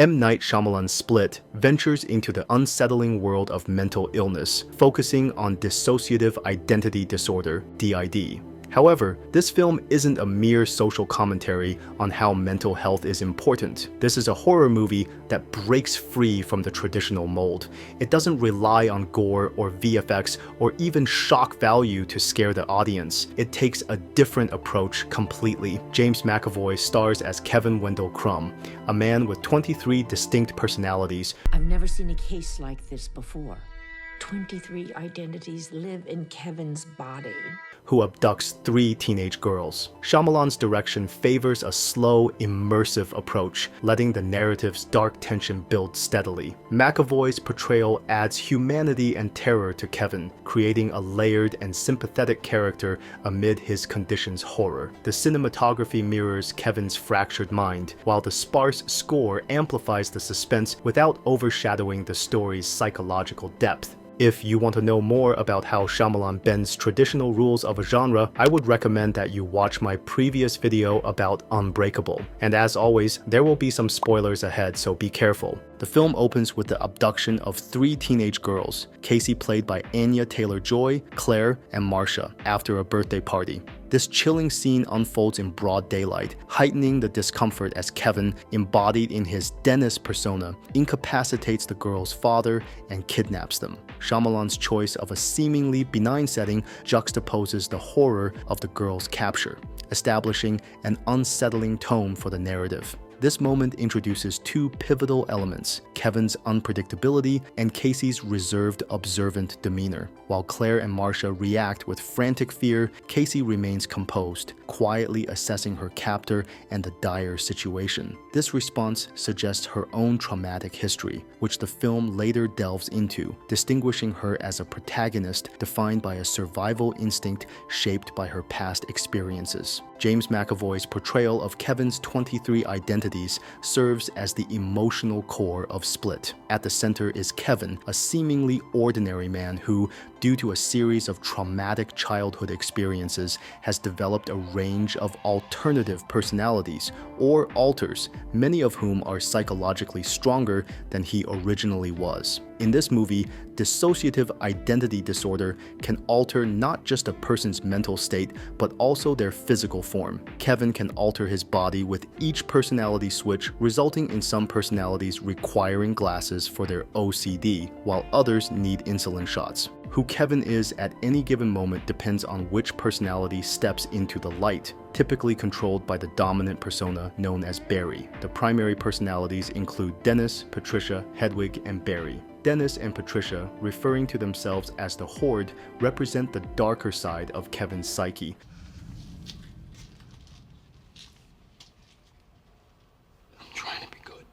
M. Night Shyamalan's Split ventures into the unsettling world of mental illness, focusing on dissociative identity disorder, DID. However, this film isn't a mere social commentary on how mental health is important. This is a horror movie that breaks free from the traditional mold. It doesn't rely on gore or VFX or even shock value to scare the audience. It takes a different approach completely. James McAvoy stars as Kevin Wendell Crumb, a man with 23 distinct personalities. I've never seen a case like this before. 23 identities live in Kevin's body, who abducts 3 teenage girls. Shyamalan's direction favors a slow, immersive approach, letting the narrative's dark tension build steadily. McAvoy's portrayal adds humanity and terror to Kevin, creating a layered and sympathetic character amid his condition's horror. The cinematography mirrors Kevin's fractured mind, while the sparse score amplifies the suspense without overshadowing the story's psychological depth. If you want to know more about how Shyamalan bends traditional rules of a genre, I would recommend that you watch my previous video about Unbreakable. And as always, there will be some spoilers ahead, so be careful. The film opens with the abduction of 3 teenage girls, Casey played by Anya Taylor-Joy, Claire, and Marcia, after a birthday party. This chilling scene unfolds in broad daylight, heightening the discomfort as Kevin, embodied in his Dennis persona, incapacitates the girls' father and kidnaps them. Shyamalan's choice of a seemingly benign setting juxtaposes the horror of the girls' capture, establishing an unsettling tone for the narrative. This moment introduces 2 pivotal elements, Kevin's unpredictability and Casey's reserved, observant demeanor. While Claire and Marcia react with frantic fear, Casey remains composed, quietly assessing her captor and the dire situation. This response suggests her own traumatic history, which the film later delves into, distinguishing her as a protagonist defined by a survival instinct shaped by her past experiences. James McAvoy's portrayal of Kevin's 23 identities serves as the emotional core of Split. At the center is Kevin, a seemingly ordinary man who, due to a series of traumatic childhood experiences, has developed a range of alternative personalities, or alters, many of whom are psychologically stronger than he originally was. In this movie, dissociative identity disorder can alter not just a person's mental state, but also their physical form. Kevin can alter his body with each personality switch, resulting in some personalities requiring glasses for their OCD, while others need insulin shots. Who Kevin is at any given moment depends on which personality steps into the light, typically controlled by the dominant persona known as Barry. The primary personalities include Dennis, Patricia, Hedwig, and Barry. Dennis and Patricia, referring to themselves as the Horde, represent the darker side of Kevin's psyche. I'm trying to be good.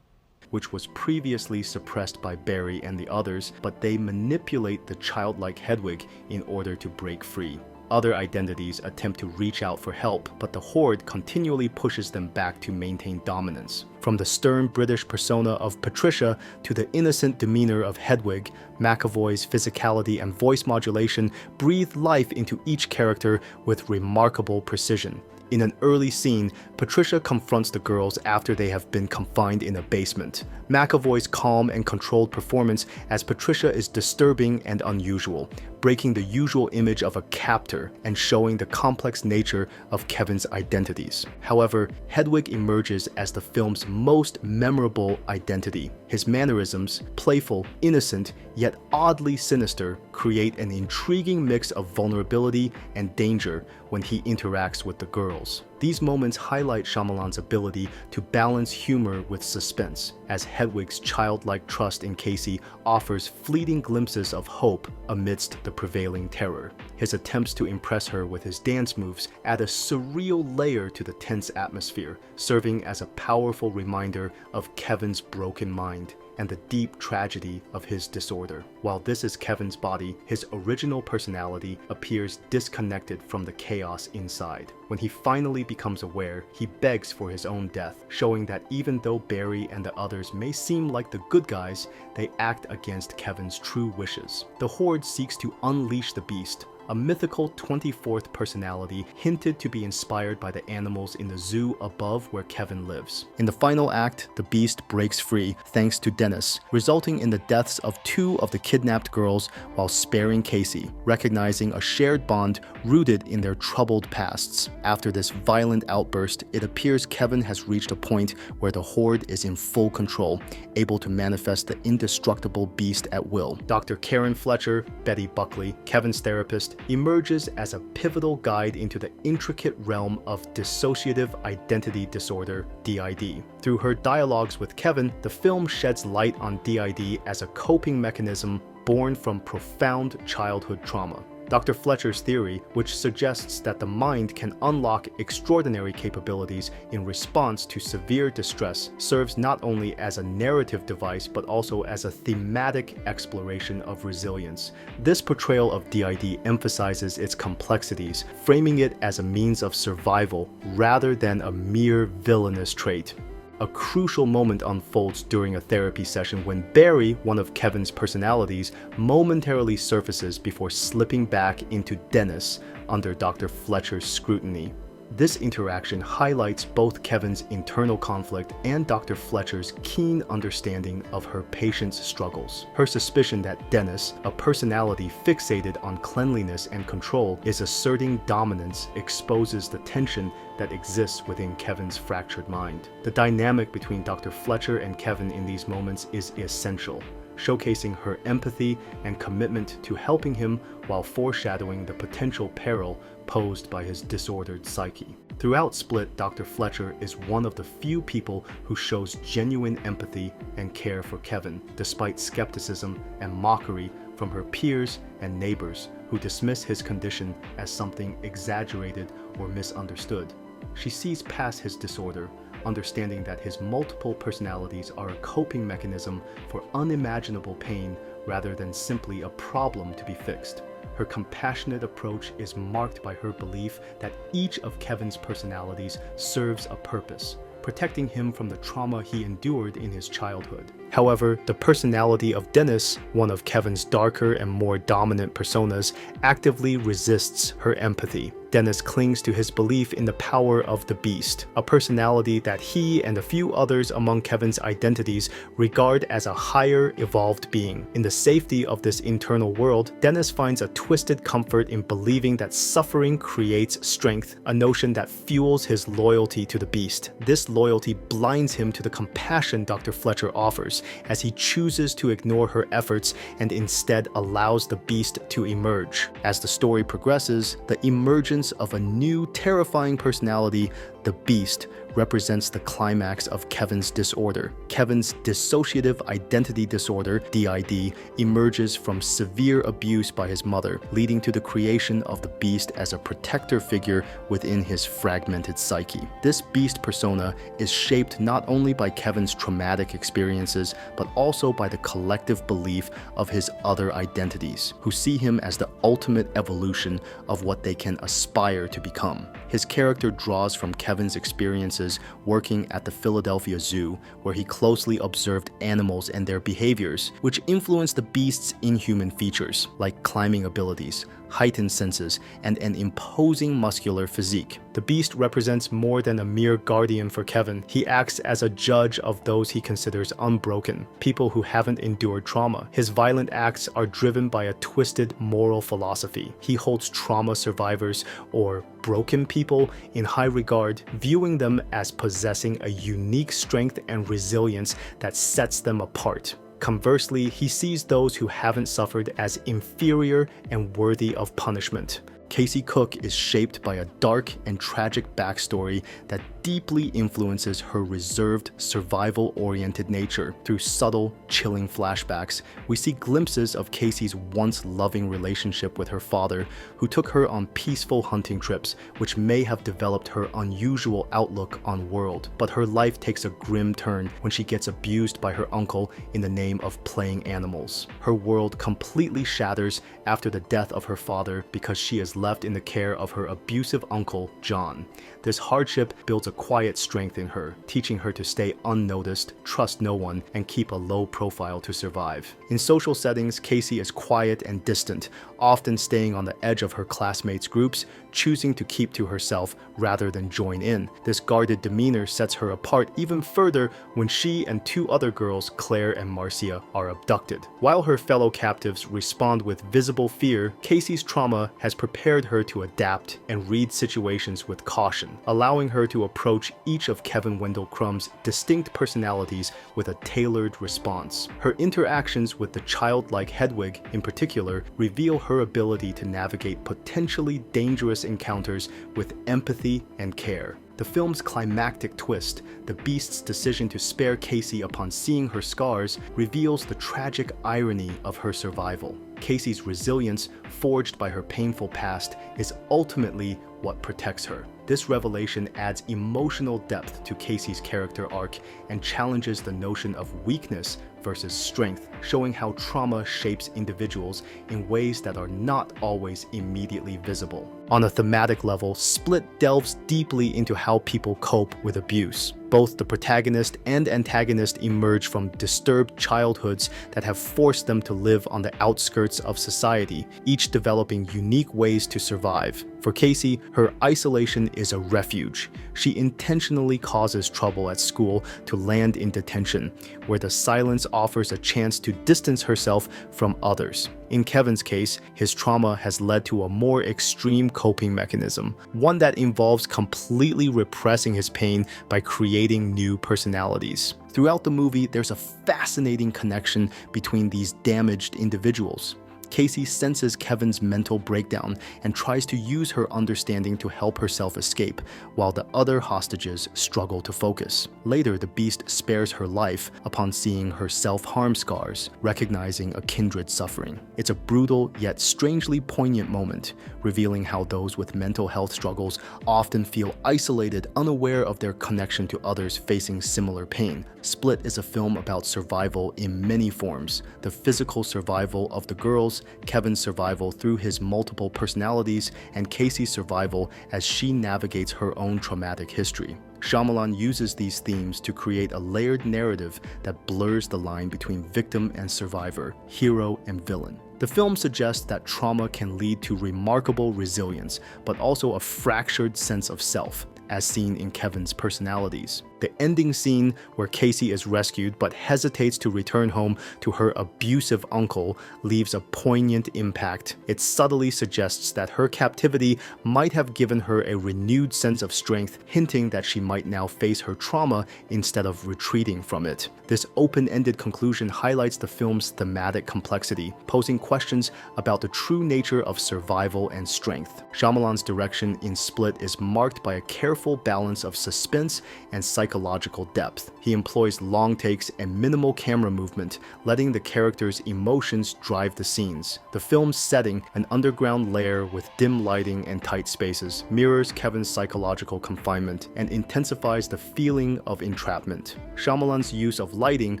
Which was previously suppressed by Barry and the others, but they manipulate the childlike Hedwig in order to break free. Other identities attempt to reach out for help, but the Horde continually pushes them back to maintain dominance. From the stern British persona of Patricia to the innocent demeanor of Hedwig, McAvoy's physicality and voice modulation breathe life into each character with remarkable precision. In an early scene, Patricia confronts the girls after they have been confined in a basement. McAvoy's calm and controlled performance as Patricia is disturbing and unusual, breaking the usual image of a captor and showing the complex nature of Kevin's identities. However, Hedwig emerges as the film's most memorable identity. His mannerisms, playful, innocent, yet oddly sinister, create an intriguing mix of vulnerability and danger when he interacts with the girls. These moments highlight Shyamalan's ability to balance humor with suspense, as Hedwig's childlike trust in Casey offers fleeting glimpses of hope amidst the prevailing terror. His attempts to impress her with his dance moves add a surreal layer to the tense atmosphere, serving as a powerful reminder of Kevin's broken mind and the deep tragedy of his disorder. While this is Kevin's body, his original personality appears disconnected from the chaos inside. When he finally becomes aware, he begs for his own death, showing that even though Barry and the others may seem like the good guys, they act against Kevin's true wishes. The Horde seeks to unleash the beast, a mythical 24th personality hinted to be inspired by the animals in the zoo above where Kevin lives. In the final act, the beast breaks free thanks to Dennis, resulting in the deaths of 2 of the kidnapped girls while sparing Casey, recognizing a shared bond rooted in their troubled pasts. After this violent outburst, it appears Kevin has reached a point where the Horde is in full control, able to manifest the indestructible beast at will. Dr. Karen Fletcher, Betty Buckley, Kevin's therapist, emerges as a pivotal guide into the intricate realm of dissociative identity disorder, DID. Through her dialogues with Kevin, the film sheds light on DID as a coping mechanism born from profound childhood trauma. Dr. Fletcher's theory, which suggests that the mind can unlock extraordinary capabilities in response to severe distress, serves not only as a narrative device but also as a thematic exploration of resilience. This portrayal of DID emphasizes its complexities, framing it as a means of survival rather than a mere villainous trait. A crucial moment unfolds during a therapy session when Barry, one of Kevin's personalities, momentarily surfaces before slipping back into Dennis under Dr. Fletcher's scrutiny. This interaction highlights both Kevin's internal conflict and Dr. Fletcher's keen understanding of her patient's struggles. Her suspicion that Dennis, a personality fixated on cleanliness and control, is asserting dominance exposes the tension that exists within Kevin's fractured mind. The dynamic between Dr. Fletcher and Kevin in these moments is essential, showcasing her empathy and commitment to helping him while foreshadowing the potential peril posed by his disordered psyche. Throughout Split, Dr. Fletcher is one of the few people who shows genuine empathy and care for Kevin, despite skepticism and mockery from her peers and neighbors who dismiss his condition as something exaggerated or misunderstood. She sees past his disorder, understanding that his multiple personalities are a coping mechanism for unimaginable pain rather than simply a problem to be fixed. Her compassionate approach is marked by her belief that each of Kevin's personalities serves a purpose, protecting him from the trauma he endured in his childhood. However, the personality of Dennis, one of Kevin's darker and more dominant personas, actively resists her empathy. Dennis clings to his belief in the power of the beast, a personality that he and a few others among Kevin's identities regard as a higher evolved being. In the safety of this internal world, Dennis finds a twisted comfort in believing that suffering creates strength, a notion that fuels his loyalty to the beast. This loyalty blinds him to the compassion Dr. Fletcher offers, as he chooses to ignore her efforts and instead allows the beast to emerge. As the story progresses, the emergence of a new terrifying personality, the beast, represents the climax of Kevin's disorder. Kevin's dissociative identity disorder, DID, emerges from severe abuse by his mother, leading to the creation of the beast as a protector figure within his fragmented psyche. This beast persona is shaped not only by Kevin's traumatic experiences, but also by the collective belief of his other identities, who see him as the ultimate evolution of what they can aspire to become. His character draws from Kevin's experiences working at the Philadelphia Zoo, where he closely observed animals and their behaviors, which influenced the beast's inhuman features, like climbing abilities, heightened senses, and an imposing muscular physique. The beast represents more than a mere guardian for Kevin. He acts as a judge of those he considers unbroken, people who haven't endured trauma. His violent acts are driven by a twisted moral philosophy. He holds trauma survivors, or broken people, in high regard, viewing them as possessing a unique strength and resilience that sets them apart. Conversely, he sees those who haven't suffered as inferior and worthy of punishment. Casey Cook is shaped by a dark and tragic backstory that deeply influences her reserved, survival-oriented nature. Through subtle, chilling flashbacks, we see glimpses of Casey's once loving relationship with her father, who took her on peaceful hunting trips, which may have developed her unusual outlook on world. But her life takes a grim turn when she gets abused by her uncle in the name of playing animals. Her world completely shatters after the death of her father because she is left in the care of her abusive uncle, John. This hardship builds a quiet strength in her, teaching her to stay unnoticed, trust no one, and keep a low profile to survive. In social settings, Casey is quiet and distant, often staying on the edge of her classmates' groups, choosing to keep to herself rather than join in. This guarded demeanor sets her apart even further when she and two other girls, Claire and Marcia, are abducted. While her fellow captives respond with visible fear, Casey's trauma has prepared her to adapt and read situations with caution, allowing her to approach each of Wendell Crumb's distinct personalities with a tailored response. Her interactions with the childlike Hedwig, in particular, reveal her ability to navigate potentially dangerous encounters with empathy and care. The film's climactic twist, the Beast's decision to spare Casey upon seeing her scars, reveals the tragic irony of her survival. Casey's resilience, forged by her painful past, is ultimately what protects her. This revelation adds emotional depth to Casey's character arc and challenges the notion of weakness versus strength, showing how trauma shapes individuals in ways that are not always immediately visible. On a thematic level, Split delves deeply into how people cope with abuse. Both the protagonist and antagonist emerge from disturbed childhoods that have forced them to live on the outskirts of society, each developing unique ways to survive. For Casey, her isolation is a refuge. She intentionally causes trouble at school to land in detention, where the silence offers a chance to distance herself from others. In Kevin's case, his trauma has led to a more extreme coping mechanism, one that involves completely repressing his pain by creating new personalities. Throughout the movie, there's a fascinating connection between these damaged individuals. Casey senses Kevin's mental breakdown and tries to use her understanding to help herself escape, while the other hostages struggle to focus. Later, the Beast spares her life upon seeing her self-harm scars, recognizing a kindred suffering. It's a brutal yet strangely poignant moment, revealing how those with mental health struggles often feel isolated, unaware of their connection to others facing similar pain. Split is a film about survival in many forms: the physical survival of the girls, Kevin's survival through his multiple personalities, and Casey's survival as she navigates her own traumatic history. Shyamalan uses these themes to create a layered narrative that blurs the line between victim and survivor, hero and villain. The film suggests that trauma can lead to remarkable resilience, but also a fractured sense of self, as seen in Kevin's personalities. The ending scene, where Casey is rescued but hesitates to return home to her abusive uncle, leaves a poignant impact. It subtly suggests that her captivity might have given her a renewed sense of strength, hinting that she might now face her trauma instead of retreating from it. This open-ended conclusion highlights the film's thematic complexity, posing questions about the true nature of survival and strength. Shyamalan's direction in Split is marked by a careful balance of suspense and psychological depth. He employs long takes and minimal camera movement, letting the characters' emotions drive the scenes. The film's setting, an underground lair with dim lighting and tight spaces, mirrors Kevin's psychological confinement and intensifies the feeling of entrapment. Shyamalan's use of lighting,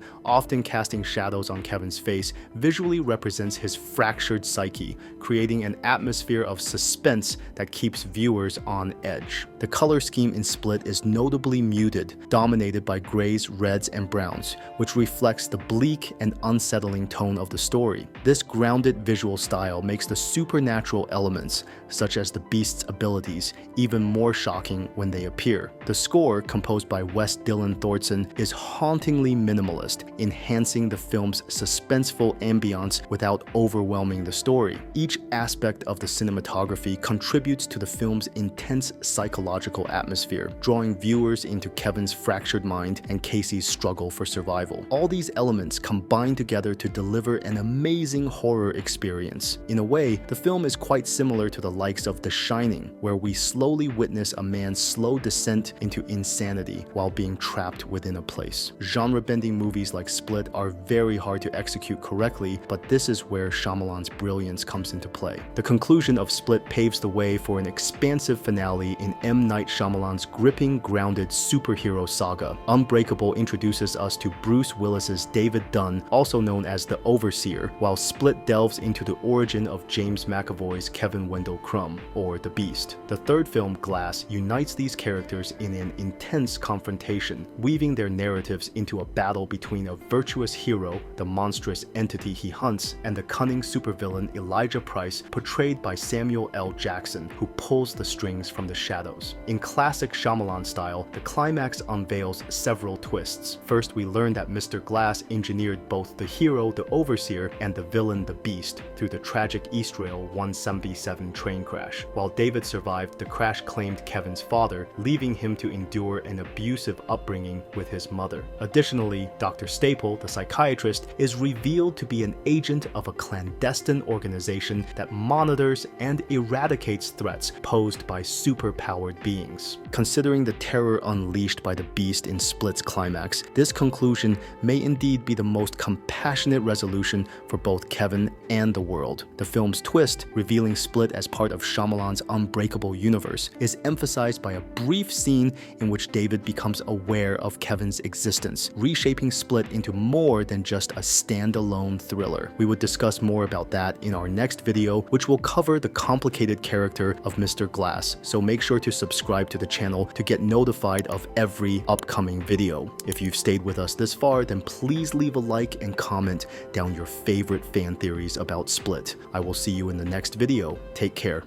often casting shadows on Kevin's face, visually represents his fractured psyche, creating an atmosphere of suspense that keeps viewers on edge. The color scheme in Split is notably muted, dominated by grays, reds, and browns, which reflects the bleak and unsettling tone of the story. This grounded visual style makes the supernatural elements, such as the Beast's abilities, even more shocking when they appear. The score, composed by Wes Dylan Thornton, is hauntingly minimalist, enhancing the film's suspenseful ambiance without overwhelming the story. Each aspect of the cinematography contributes to the film's intense psychological atmosphere, drawing viewers into Kevin's fractured mind and Casey's struggle for survival. All these elements combine together to deliver an amazing horror experience. In a way, the film is quite similar to the likes of The Shining, where we slowly witness a man's slow descent into insanity while being trapped within a place. Genre-bending movies like Split are very hard to execute correctly, but this is where Shyamalan's brilliance comes into play. The conclusion of Split paves the way for an expansive finale in M. Night Shyamalan's gripping, grounded superhero superhero saga. Unbreakable introduces us to Bruce Willis's David Dunn, also known as the Overseer, while Split delves into the origin of James McAvoy's Kevin Wendell Crumb, or the Beast. The third film, Glass, unites these characters in an intense confrontation, weaving their narratives into a battle between a virtuous hero, the monstrous entity he hunts, and the cunning supervillain Elijah Price, portrayed by Samuel L. Jackson, who pulls the strings from the shadows. In classic Shyamalan style, the climax unveils several twists. First, we learn that Mr. Glass engineered both the hero, the Overseer, and the villain, the Beast, through the tragic East Rail 177 train crash. While David survived, the crash claimed Kevin's father, leaving him to endure an abusive upbringing with his mother. Additionally, Dr. Staple, the psychiatrist, is revealed to be an agent of a clandestine organization that monitors and eradicates threats posed by superpowered beings. Considering the terror unleashed by the Beast in Split's climax, this conclusion may indeed be the most compassionate resolution for both Kevin and the world. The film's twist, revealing Split as part of Shyamalan's Unbreakable universe, is emphasized by a brief scene in which David becomes aware of Kevin's existence, reshaping Split into more than just a standalone thriller. We would discuss more about that in our next video, which will cover the complicated character of Mr. Glass, so make sure to subscribe to the channel to get notified of every upcoming video. If you've stayed with us this far, then please leave a like and comment down your favorite fan theories about Split. I will see you in the next video. Take care.